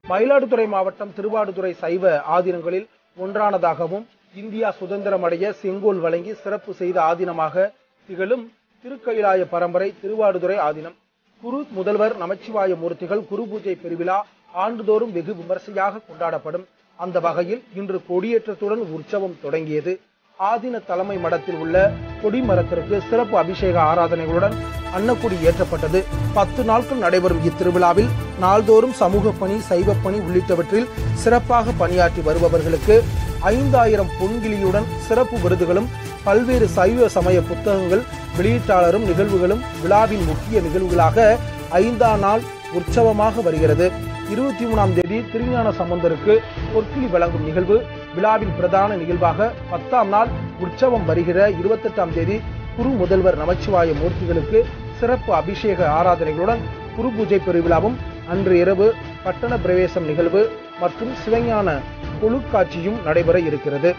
மயிலாடுதுறை மாவட்டம் திருவாடுதுறை சைவ ஆதீனங்களில் ஒன்றானதாகவும் இந்தியா சுதந்திரம் அடைய செங்கோல் வழங்கி சிறப்பு செய்த ஆதீனமாக திகழும் திருக்கயிலாய பரம்பரை திருவாடுதுறை ஆதீனம். குரு முதல்வர் நமச்சிவாய மூர்த்திகள் குரு பூஜை பெருவிழா ஆண்டுதோறும் வெகு விமர்சையாக கொண்டாடப்படும். அந்த வகையில் இன்று கொடியேற்றத்துடன் உற்சவம் தொடங்கியது. ஆதீன தலைமை மடத்தில் உள்ள கொடிமரத்திற்கு சிறப்பு அபிஷேக ஆராதனைகளுடன் அன்னக்குடி ஏற்றப்பட்டது. 10 நாட்கள் நடைபெறும் இத்திருவிழாவில் நாள்தோறும் சமூக பணி, சைவப்பணி உள்ளிட்டவற்றில் சிறப்பாக பணியாற்றி வருபவர்களுக்கு 5000 பொன்கிளியுடன் சிறப்பு விருதுகளும், பல்வேறு சைவ சமய புத்தகங்கள் வெளியீட்டாளரும் நிகழ்வுகளும் விழாவின் முக்கிய நிகழ்வுகளாக 5ஆம் நாள் உற்சவமாக வருகிறது. 23ஆம் தேதி திருஞான சம்பந்தருக்கு பொற்கிளி வழங்கும் நிகழ்வு விழாவின் பிரதான நிகழ்வாக 10ஆம் நாள் உற்சவம் வருகிற 28ஆம் தேதி குரு முதல்வர் நமச்சிவாய மூர்த்திகளுக்கு சிறப்பு அபிஷேக ஆராதனைகளுடன் குரு பூஜை பெருவிழாவும், அன்று இரவு பட்டண பிரவேசம் நிகழ்வு மற்றும் சிவஞான கொழுக்காட்சியும் நடைபெற இருக்கிறது.